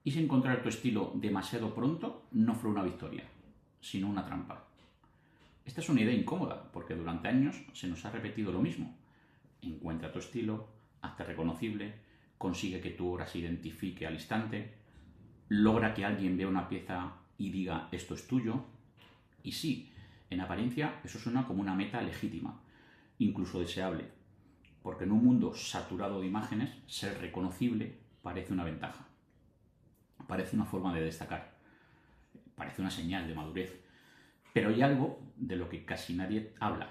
¿Y si encontrar tu estilo demasiado pronto no fue una victoria, sino una trampa? Esta es una idea incómoda, porque durante años se nos ha repetido lo mismo. Encuentra tu estilo, hazte reconocible, consigue que tu obra se identifique al instante, logra que alguien vea una pieza y diga esto es tuyo. Y sí, en apariencia eso suena como una meta legítima, incluso deseable, porque en un mundo saturado de imágenes, ser reconocible parece una ventaja, parece una forma de destacar, parece una señal de madurez. Pero hay algo de lo que casi nadie habla: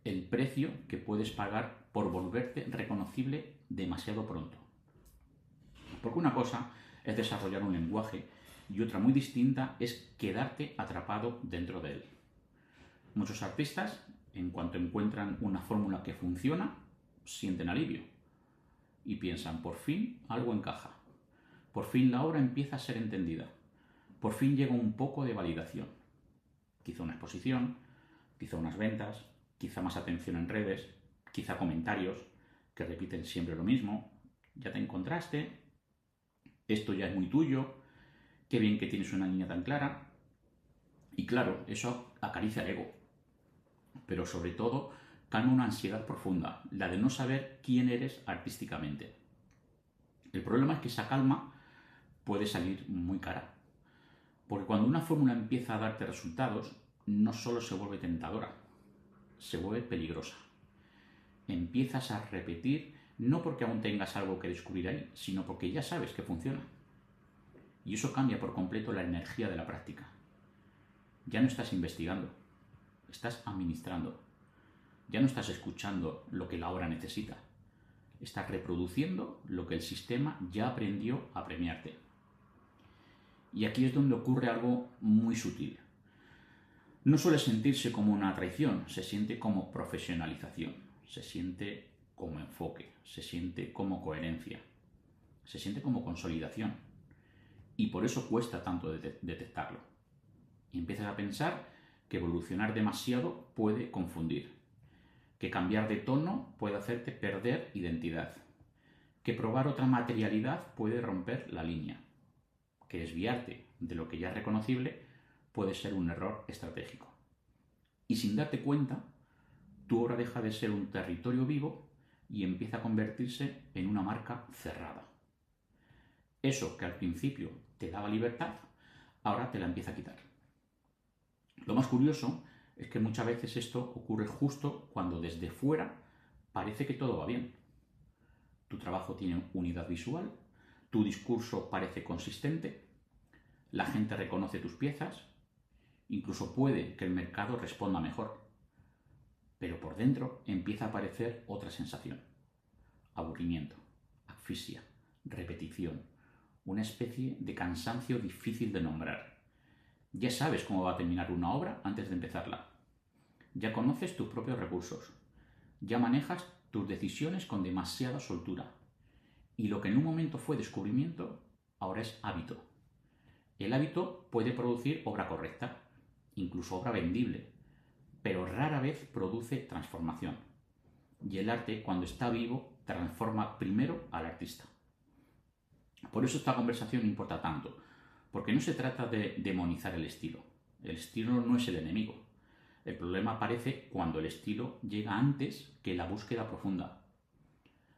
el precio que puedes pagar por volverte reconocible demasiado pronto. Porque una cosa es desarrollar un lenguaje y otra muy distinta es quedarte atrapado dentro de él. Muchos artistas, en cuanto encuentran una fórmula que funciona, sienten alivio y piensan, por fin algo encaja, por fin la obra empieza a ser entendida, por fin llega un poco de validación. Quizá una exposición, quizá unas ventas, quizá más atención en redes, quizá comentarios que repiten siempre lo mismo. Ya te encontraste, esto ya es muy tuyo, qué bien que tienes una línea tan clara. Y claro, eso acaricia el ego, pero sobre todo calma una ansiedad profunda, la de no saber quién eres artísticamente. El problema es que esa calma puede salir muy cara, porque cuando una fórmula empieza a darte resultados, no solo se vuelve tentadora, se vuelve peligrosa. Empiezas a repetir no porque aún tengas algo que descubrir ahí, sino porque ya sabes que funciona. Y eso cambia por completo la energía de la práctica. Ya no estás investigando, estás administrando. Ya no estás escuchando lo que la obra necesita. Estás reproduciendo lo que el sistema ya aprendió a premiarte. Y aquí es donde ocurre algo muy sutil. No suele sentirse como una traición, se siente como profesionalización, se siente como enfoque, se siente como coherencia, se siente como consolidación. Y por eso cuesta tanto detectarlo. Y empiezas a pensar que evolucionar demasiado puede confundir, que cambiar de tono puede hacerte perder identidad, que probar otra materialidad puede romper la línea, que desviarte de lo que ya es reconocible puede ser un error estratégico. Y sin darte cuenta, tu obra deja de ser un territorio vivo y empieza a convertirse en una marca cerrada. Eso que al principio te daba libertad, ahora te la empieza a quitar. Lo más curioso es que muchas veces esto ocurre justo cuando desde fuera parece que todo va bien. Tu trabajo tiene unidad visual, tu discurso parece consistente, la gente reconoce tus piezas, incluso puede que el mercado responda mejor. Pero por dentro empieza a aparecer otra sensación: aburrimiento, asfixia, repetición, una especie de cansancio difícil de nombrar. Ya sabes cómo va a terminar una obra antes de empezarla. Ya conoces tus propios recursos. Ya manejas tus decisiones con demasiada soltura. Y lo que en un momento fue descubrimiento, ahora es hábito. El hábito puede producir obra correcta, incluso obra vendible, pero rara vez produce transformación. Y el arte, cuando está vivo, transforma primero al artista. Por eso esta conversación importa tanto, porque no se trata de demonizar el estilo. El estilo no es el enemigo. El problema aparece cuando el estilo llega antes que la búsqueda profunda,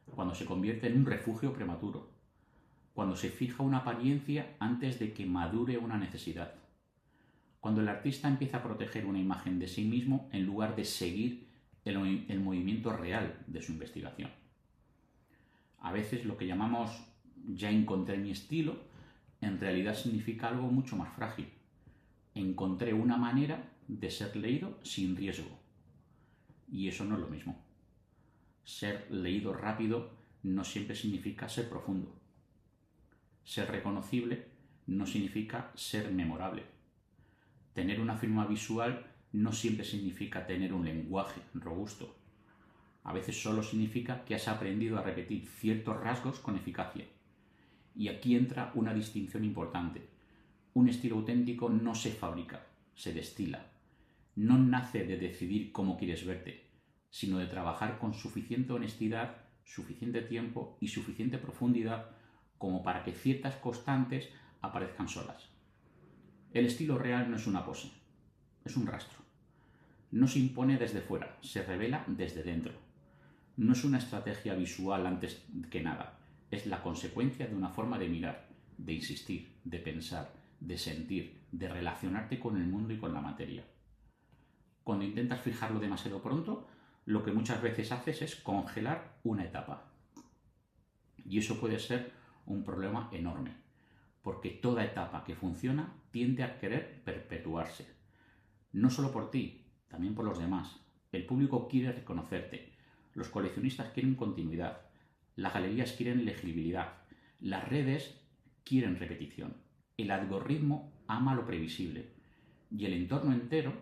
cuando se convierte en un refugio prematuro, cuando se fija una apariencia antes de que madure una necesidad, cuando el artista empieza a proteger una imagen de sí mismo en lugar de seguir el movimiento real de su investigación. A veces lo que llamamos ya encontré mi estilo en realidad significa algo mucho más frágil. Encontré una manera de ser leído sin riesgo. Y eso no es lo mismo. Ser leído rápido no siempre significa ser profundo. Ser reconocible no significa ser memorable. Tener una firma visual no siempre significa tener un lenguaje robusto. A veces solo significa que has aprendido a repetir ciertos rasgos con eficacia. Y aquí entra una distinción importante. Un estilo auténtico no se fabrica, se destila. No nace de decidir cómo quieres verte, sino de trabajar con suficiente honestidad, suficiente tiempo y suficiente profundidad como para que ciertas constantes aparezcan solas. El estilo real no es una pose, es un rastro. No se impone desde fuera, se revela desde dentro. No es una estrategia visual antes que nada, es la consecuencia de una forma de mirar, de insistir, de pensar, de sentir, de relacionarte con el mundo y con la materia. Cuando intentas fijarlo demasiado pronto, lo que muchas veces haces es congelar una etapa. Y eso puede ser un problema enorme, porque toda etapa que funciona tiende a querer perpetuarse. No solo por ti, también por los demás. El público quiere reconocerte, los coleccionistas quieren continuidad, las galerías quieren legibilidad, las redes quieren repetición, el algoritmo ama lo previsible y el entorno entero,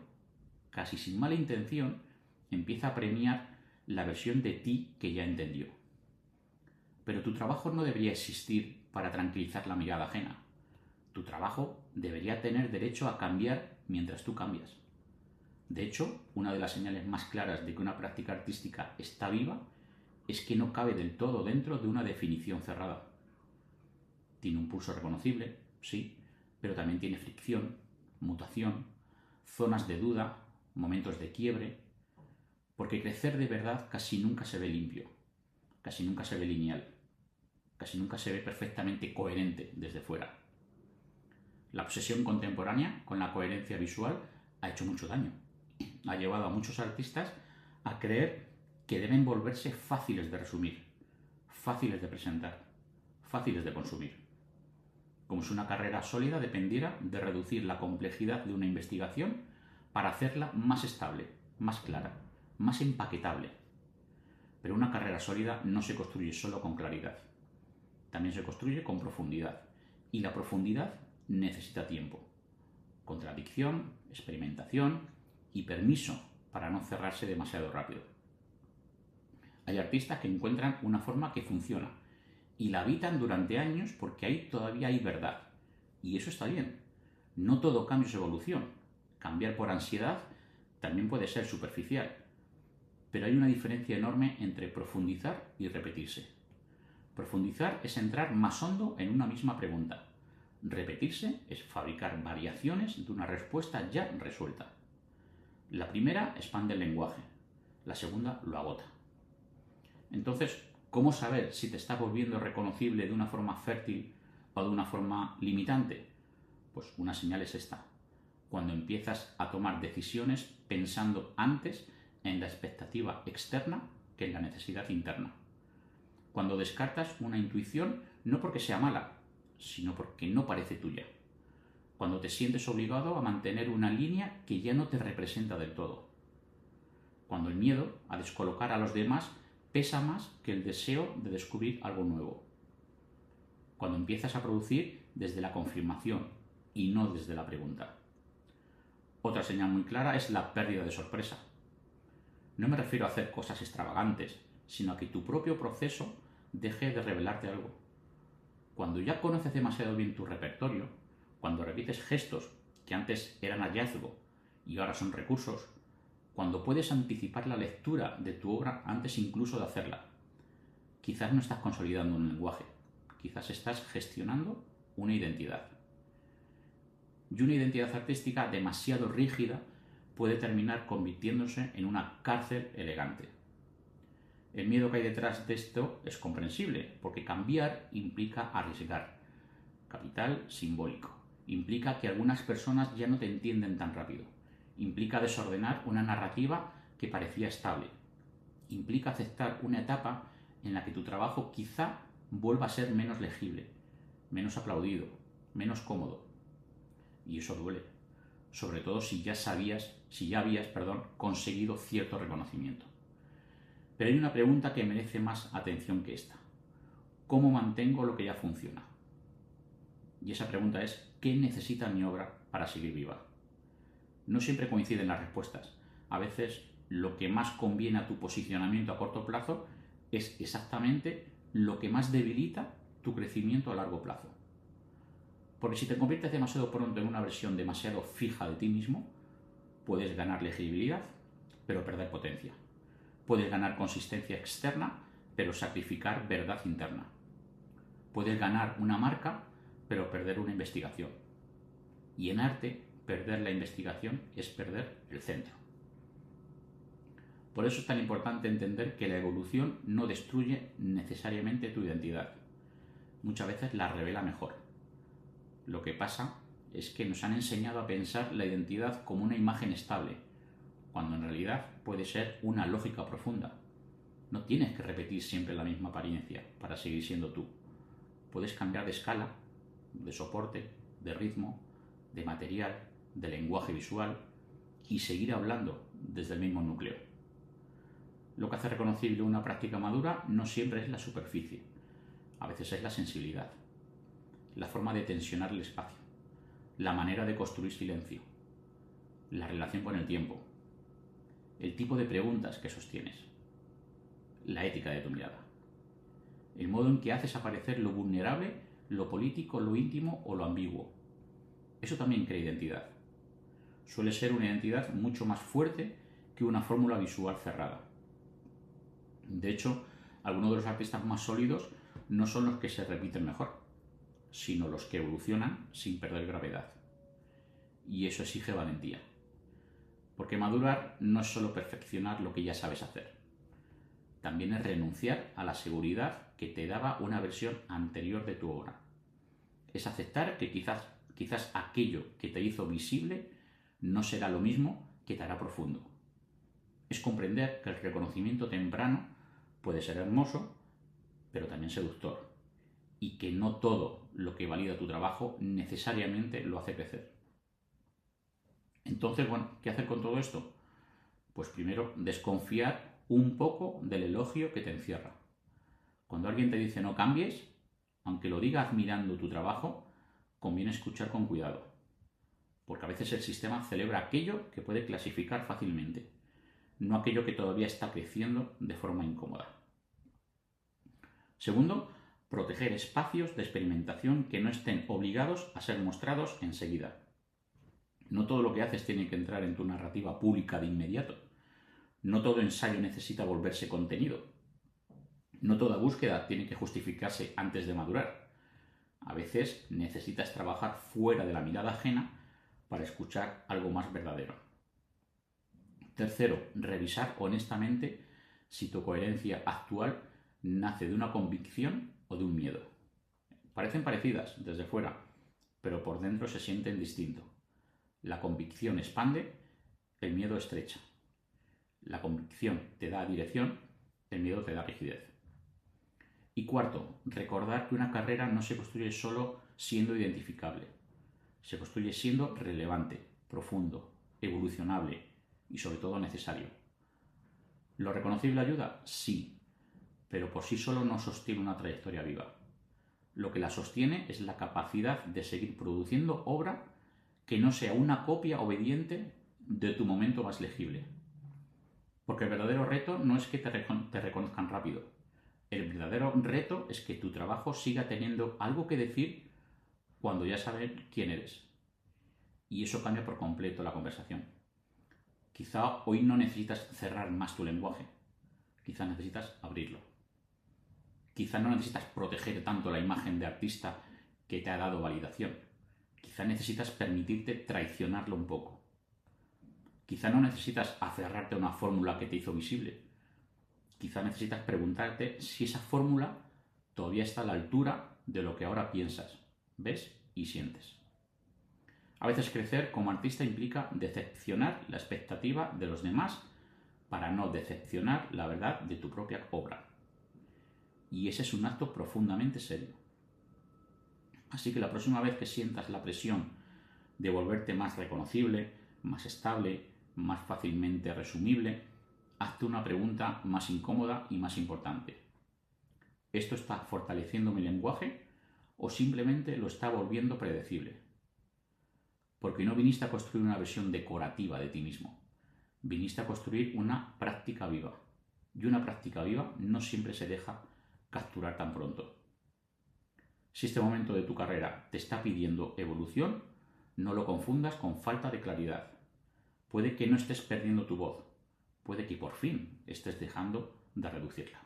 casi sin mala intención, empieza a premiar la versión de ti que ya entendió. Pero tu trabajo no debería existir para tranquilizar la mirada ajena. Tu trabajo debería tener derecho a cambiar mientras tú cambias. De hecho, una de las señales más claras de que una práctica artística está viva es que no cabe del todo dentro de una definición cerrada. Tiene un pulso reconocible, sí, pero también tiene fricción, mutación, zonas de duda, momentos de quiebre, porque crecer de verdad casi nunca se ve limpio, casi nunca se ve lineal, casi nunca se ve perfectamente coherente desde fuera. La obsesión contemporánea con la coherencia visual ha hecho mucho daño. Ha llevado a muchos artistas a creer que deben volverse fáciles de resumir, fáciles de presentar, fáciles de consumir. Como si una carrera sólida dependiera de reducir la complejidad de una investigación para hacerla más estable, más clara, más empaquetable. Pero una carrera sólida no se construye solo con claridad, también se construye con profundidad. Y la profundidad necesita tiempo, contradicción, experimentación y permiso para no cerrarse demasiado rápido. Hay artistas que encuentran una forma que funciona y la habitan durante años porque ahí todavía hay verdad. Y eso está bien. No todo cambio es evolución. Cambiar por ansiedad también puede ser superficial. Pero hay una diferencia enorme entre profundizar y repetirse. Profundizar es entrar más hondo en una misma pregunta. Repetirse es fabricar variaciones de una respuesta ya resuelta. La primera expande el lenguaje, la segunda lo agota. Entonces, ¿cómo saber si te está volviendo reconocible de una forma fértil o de una forma limitante? Pues una señal es esta. Cuando empiezas a tomar decisiones pensando antes en la expectativa externa que en la necesidad interna. Cuando descartas una intuición no porque sea mala, sino porque no parece tuya. Cuando te sientes obligado a mantener una línea que ya no te representa del todo. Cuando el miedo a descolocar a los demás pesa más que el deseo de descubrir algo nuevo. Cuando empiezas a producir desde la confirmación y no desde la pregunta. Otra señal muy clara es la pérdida de sorpresa. No me refiero a hacer cosas extravagantes, sino a que tu propio proceso deje de revelarte algo. Cuando ya conoces demasiado bien tu repertorio, cuando repites gestos que antes eran hallazgo y ahora son recursos, cuando puedes anticipar la lectura de tu obra antes incluso de hacerla, quizás no estás consolidando un lenguaje, quizás estás gestionando una identidad. Y una identidad artística demasiado rígida puede terminar convirtiéndose en una cárcel elegante. El miedo que hay detrás de esto es comprensible, porque cambiar implica arriesgar. Capital simbólico. Implica que algunas personas ya no te entienden tan rápido. Implica desordenar una narrativa que parecía estable. Implica aceptar una etapa en la que tu trabajo quizá vuelva a ser menos legible, menos aplaudido, menos cómodo. Y eso duele, sobre todo si ya habías conseguido cierto reconocimiento. Pero hay una pregunta que merece más atención que esta. ¿Cómo mantengo lo que ya funciona? Y esa pregunta es, ¿qué necesita mi obra para seguir viva? No siempre coinciden las respuestas. A veces lo que más conviene a tu posicionamiento a corto plazo es exactamente lo que más debilita tu crecimiento a largo plazo. Porque si te conviertes demasiado pronto en una versión demasiado fija de ti mismo, puedes ganar legibilidad, pero perder potencia. Puedes ganar consistencia externa, pero sacrificar verdad interna. Puedes ganar una marca, pero perder una investigación. Y en arte, perder la investigación es perder el centro. Por eso es tan importante entender que la evolución no destruye necesariamente tu identidad. Muchas veces la revela mejor. Lo que pasa es que nos han enseñado a pensar la identidad como una imagen estable, cuando en realidad puede ser una lógica profunda. No tienes que repetir siempre la misma apariencia para seguir siendo tú. Puedes cambiar de escala, de soporte, de ritmo, de material, de lenguaje visual y seguir hablando desde el mismo núcleo. Lo que hace reconocible una práctica madura no siempre es la superficie, a veces es la sensibilidad, la forma de tensionar el espacio, la manera de construir silencio, la relación con el tiempo, el tipo de preguntas que sostienes, la ética de tu mirada, el modo en que haces aparecer lo vulnerable, lo político, lo íntimo o lo ambiguo. Eso también crea identidad. Suele ser una identidad mucho más fuerte que una fórmula visual cerrada. De hecho, algunos de los artistas más sólidos no son los que se repiten mejor, sino los que evolucionan sin perder gravedad. Y eso exige valentía. Porque madurar no es solo perfeccionar lo que ya sabes hacer. También es renunciar a la seguridad que te daba una versión anterior de tu obra. Es aceptar que quizás aquello que te hizo visible no será lo mismo que te hará profundo. Es comprender que el reconocimiento temprano puede ser hermoso, pero también seductor, y que no todo lo que valida tu trabajo necesariamente lo hace crecer. Entonces, ¿qué hacer con todo esto? Pues primero, desconfiar un poco del elogio que te encierra. Cuando alguien te dice no cambies, aunque lo diga admirando tu trabajo, conviene escuchar con cuidado, porque a veces el sistema celebra aquello que puede clasificar fácilmente, no aquello que todavía está creciendo de forma incómoda. Segundo, proteger espacios de experimentación que no estén obligados a ser mostrados enseguida. No todo lo que haces tiene que entrar en tu narrativa pública de inmediato. No todo ensayo necesita volverse contenido. No toda búsqueda tiene que justificarse antes de madurar. A veces necesitas trabajar fuera de la mirada ajena para escuchar algo más verdadero. Tercero, revisar honestamente si tu coherencia actual nace de una convicción o de un miedo. Parecen parecidas desde fuera, pero por dentro se sienten distinto. La convicción expande, el miedo estrecha. La convicción te da dirección, el miedo te da rigidez. Y cuarto, recordar que una carrera no se construye solo siendo identificable. Se construye siendo relevante, profundo, evolucionable y sobre todo necesario. ¿Lo reconocible ayuda? Sí, pero por sí solo no sostiene una trayectoria viva. Lo que la sostiene es la capacidad de seguir produciendo obra que no sea una copia obediente de tu momento más legible. Porque el verdadero reto no es que te reconozcan rápido. El verdadero reto es que tu trabajo siga teniendo algo que decir cuando ya saben quién eres. Y eso cambia por completo la conversación. Quizá hoy no necesitas cerrar más tu lenguaje. Quizá necesitas abrirlo. Quizá no necesitas proteger tanto la imagen de artista que te ha dado validación. Quizá necesitas permitirte traicionarlo un poco. Quizá no necesitas aferrarte a una fórmula que te hizo visible. Quizá necesitas preguntarte si esa fórmula todavía está a la altura de lo que ahora piensas, ves y sientes. A veces crecer como artista implica decepcionar la expectativa de los demás para no decepcionar la verdad de tu propia obra. Y ese es un acto profundamente serio. Así que la próxima vez que sientas la presión de volverte más reconocible, más estable, más fácilmente resumible, hazte una pregunta más incómoda y más importante. ¿Esto está fortaleciendo mi lenguaje o simplemente lo está volviendo predecible? Porque no viniste a construir una versión decorativa de ti mismo. Viniste a construir una práctica viva. Y una práctica viva no siempre se deja capturar tan pronto. Si este momento de tu carrera te está pidiendo evolución, no lo confundas con falta de claridad. Puede que no estés perdiendo tu voz. Puede que por fin estés dejando de reducirla.